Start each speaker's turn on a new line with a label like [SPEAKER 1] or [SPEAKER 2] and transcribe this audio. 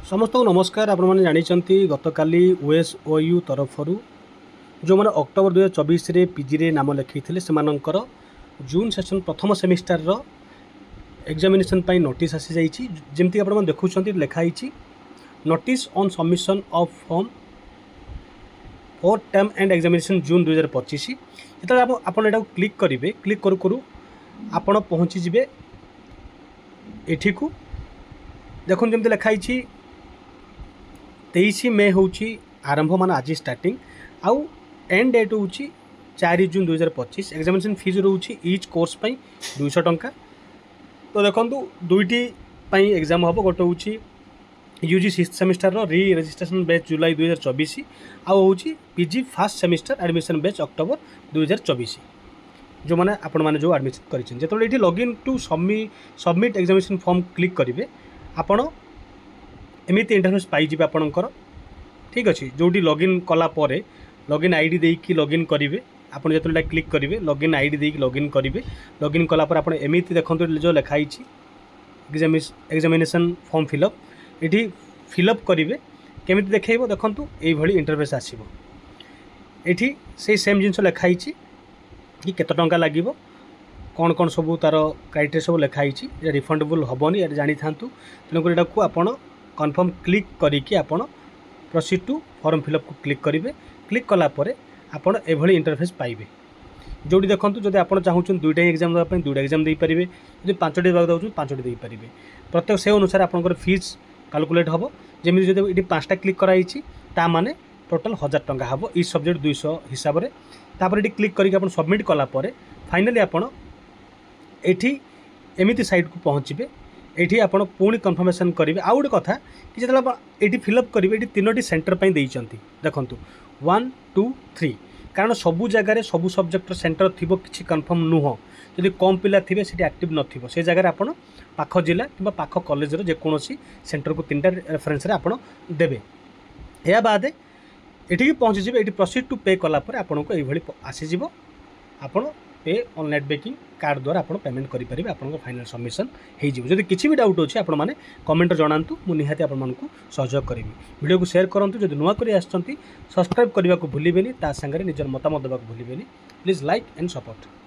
[SPEAKER 1] समस्त को नमस्कार। आपने जानते गतकाली ओएसओयू तरफ जो मैंने अक्टोबर 2024 रे पीजी रे नाम लिखी से जून सेशन प्रथम सेमिस्टर रो एग्जामिनेशन पाई नोटिस आसी जाइए। जमती आप देखुं लिखाई notice on submission of form for term end examination June 2025। जो आप क्लिक करेंगे क्लिक करू करू आपण पहुँचीजे एठी को देखो जमी लिखाई 23 मे हूँ आरंभ मान आज स्टार्टिंग आउ एंड डेट हूँ 4 जून 2025। एग्जामिनेशन फीस रोचे इच कोर्स 200 टंका। तो देखो दुईटी एग्जाम हम गोटे हूँ UG 6th semester re registration batch July 2024 आउ हूँ PG first semester admission batch October 2024 जो मैंने आपण मैंने जो एडमिशन करें। जो ये login to submit examination form click करेंगे आपण एमती इंटरफेस पाइबे आपणकर। ठीक अच्छे जोटी लॉगिन कलापर लॉगिन आईडी देकी लॉगिन करेंगे आप जो क्लिक करेंगे लॉगिन आईडी देकी लॉगिन करेंगे। लॉगिन कलापर आप एमती देखो जो लिखाई एग्जामिनेशन फॉर्म फिलअप ये फिलअप करेंगे केमी देखो देखूँ ये इंटरफेस आसो ये से सेम जिन लिखाई कि केते टंका लगे कौन कौन सब तार क्राइटेरिया सब लिखाई रिफंडेबल हेनी ये जानी था। तेणुक यहाँ आपड़ कन्फर्म क्लिक करके आपड़ प्रोसीड टू फॉर्म फिलअप को क्लिक करेंगे। क्लिक कलापर आपड़ एभली इंटरफेस पाइबे जोटी देखो जब आप चाहूँ दुईटा एग्जाम देवाई दुईटा एग्जाम दे पारे जो 5टी देवाक चाहूँ 5टी दे पारे प्रत्येक से अनुसार आपंकर फीस कैलकुलेट हम जमी जो ये 5टा क्लिक कराई ता माने टोटाल 1000 टंका हम इच सब्जेक्ट 200 हिसाब से तापर ये क्लिक करके सबमिट कलापर फाइनाली आपड़ एठी एमती साइट को पहुँचे ये आप पुणी कन्फर्मेशन करेंगे। आउ गोटे कथा कि जो ये फिलअप करेंगे ये 3टी सेंटर पर देखते देखूँ 1 2 3 कारण सबू जगार सबू सब्जेक्ट सेंटर थी कि कन्फर्म नुह जदि कम पिला थे से एक्टिव नथिबो से जगह आप पाख जिला कि पाख कॉलेज जेकोसी सेंटर को 3टा रेफरेंस आप देवे। या बाद ये पहुँची ये प्रोसीड टू पे कलापर आपको ये आसीज आप पे ऑन नेट बैंकिंग कार्ड द्वारा आप पेमेंट करेंगे आपको फाइनल सबमिशन हो। किसी भी डाउट अच्छे आप कमेंट जनातु मु निहाती आपको सहयोग करी। वीडियो को शेयर करूँ जो नुआ कर सब्सक्राइब करने को भूलें सागर निजर मतामत देवाक भूलें। Please like and support.